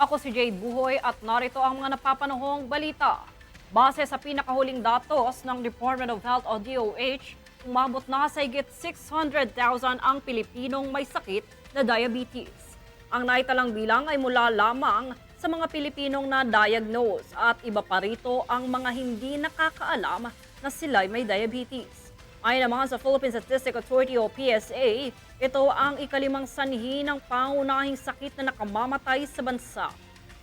Ako si Jade Buhoy at narito ang mga napapanahong balita. Base sa pinakahuling datos ng Department of Health o DOH, umabot na sa higit 600,000 ang Pilipinong may sakit na diabetes. Ang naitalang bilang ay mula lamang sa mga Pilipinong na-diagnose at iba pa rito ang mga hindi nakakaalam na sila'y may diabetes. Ayon naman sa Philippine Statistical Authority o PSA, ito ang ikalimang sanhi ng pangunahing sakit na nakamamatay sa bansa.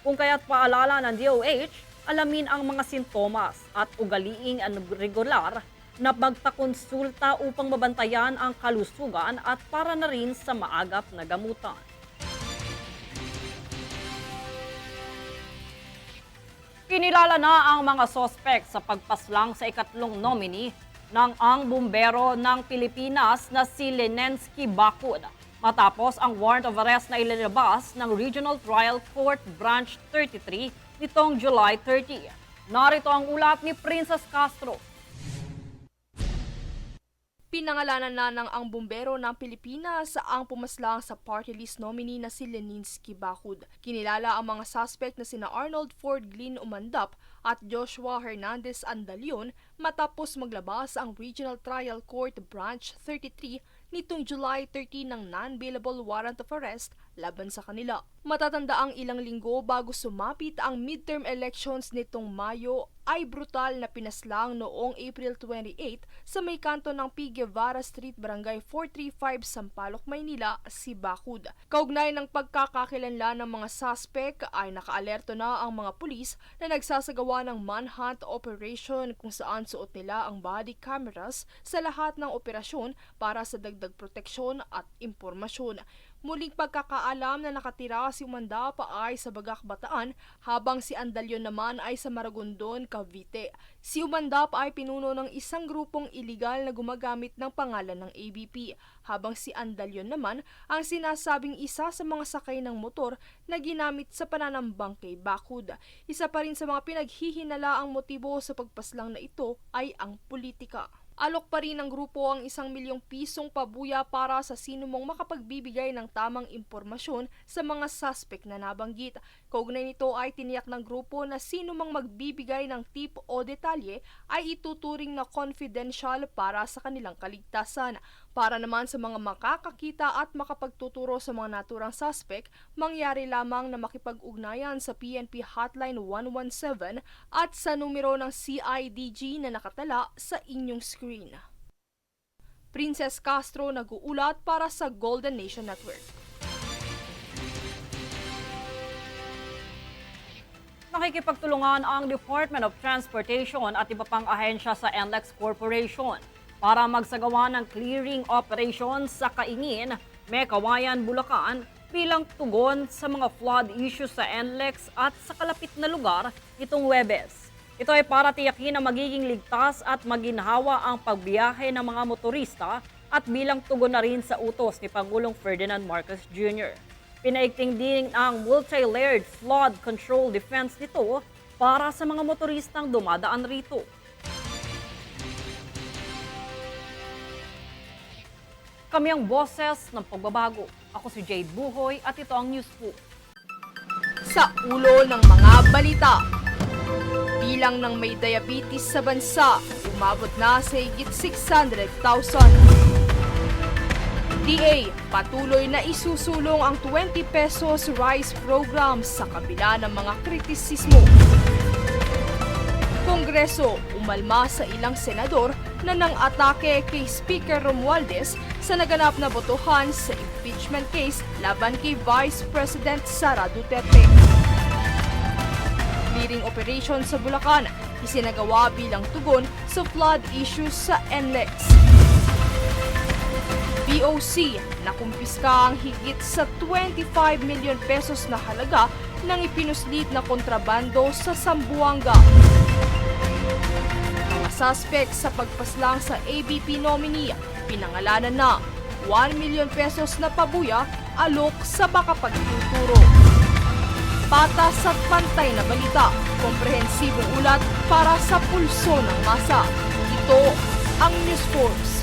Kung kaya't paalala ng DOH, alamin ang mga sintomas at ugaliing regular na magpakonsulta upang mabantayan ang kalusugan at para na rin sa maagap na gamutan. Kinilala na ang mga sospek sa pagpaslang sa ikatlong nominee ng ang bumbero ng Pilipinas na si Lenensky Bacud matapos ang warrant of arrest na ilalabas ng Regional Trial Court Branch 33 nitong July 30. Narito ang ulat ni Princess Castro. Pinangalanan na ng ang bumbero ng Pilipinas ang pumaslang sa party list nominee na si Lenensky Bacud. Kinilala ang mga suspect na sina Arnold Ford Glynn Umandap at Joshua Hernandez Andalion matapos maglabas ang Regional Trial Court Branch 33 nitong July 30 ng non-bailable warrant of arrest laban sa kanila. Matatanda ang ilang linggo bago sumapit ang midterm elections nitong Mayo ay brutal na pinaslang noong April 28 sa may kanto ng P. Guevara Street, Barangay 435, Sampaloc, Maynila, si Bacud. Kaugnay ng pagkakakilanlan ng mga suspect ay nakaalerto na ang mga pulis na nagsasagawa ng manhunt operation kung saan suot nila ang body cameras sa lahat ng operasyon para sa dagdag proteksyon at impormasyon. Muling pagkakaalam na nakatira si Umandap ay sa Bagak, Bataan habang si Andalion naman ay sa Maragondon, Cavite. Si Umandap ay pinuno ng isang grupong iligal na gumagamit ng pangalan ng ABP habang si Andalion naman ang sinasabing isa sa mga sakay ng motor na ginamit sa pananambang kay Bacud. Isa pa rin sa mga pinaghihinala ang motibo sa pagpaslang na ito ay ang politika. Alok pa rin ng grupo ang 1 milyong pisong pabuya para sa sinumang makapagbibigay ng tamang impormasyon sa mga suspect na nabanggit. Kaugnay nito ay tiniyak ng grupo na sinumang magbibigay ng tip o detalye ay ituturing na confidential para sa kanilang kaligtasan. Para naman sa mga makakakita at makapagtuturo sa mga naturang suspect, mangyari lamang na makipag-ugnayan sa PNP Hotline 117 at sa numero ng CIDG na nakatala sa inyong screen. Princess Castro nag-uulat para sa Golden Nation Network. Nakikipagtulungan ang Department of Transportation at iba pang ahensya sa NLEX Corporation para magsagawa ng clearing operation sa Kaingin, Mekawayan, Bulacan bilang tugon sa mga flood issues sa NLEX at sa kalapit na lugar itong Huwebes. Ito ay para tiyakin na magiging ligtas at maginhawa ang pagbiyahe ng mga motorista at bilang tugon na rin sa utos ni Pangulong Ferdinand Marcos Jr. Pinaigting din ang multi-layered flood control defense nito para sa mga motoristang dumadaan rito. Kami ang boses ng pagbabago. Ako si Jade Buhoy at ito ang News Po. Sa ulo ng mga balita, bilang ng may diabetes sa bansa, umabot na sa higit 600,000. DA, patuloy na isusulong ang 20 pesos rice program sa kabila ng mga kritisismo. Kongreso, umalma sa ilang senador na nang-atake kay Speaker Romualdez sa naganap na botohan sa impeachment case laban kay Vice President Sara Duterte. Clearing operation sa Bulacan, isinagawa bilang tugon sa flood issues sa NLEX. BOC, nakumpiska ang higit sa 25 million pesos na halaga ng ipinuslit na kontrabando sa Zamboanga. Mga suspect sa pagpaslang sa ABP nominee, pinangalanan na 1 million pesos na pabuya alok sa makapagtuturo. Patas at pantay na balita, komprehensibong ulat para sa pulso ng masa. Ito ang News Force.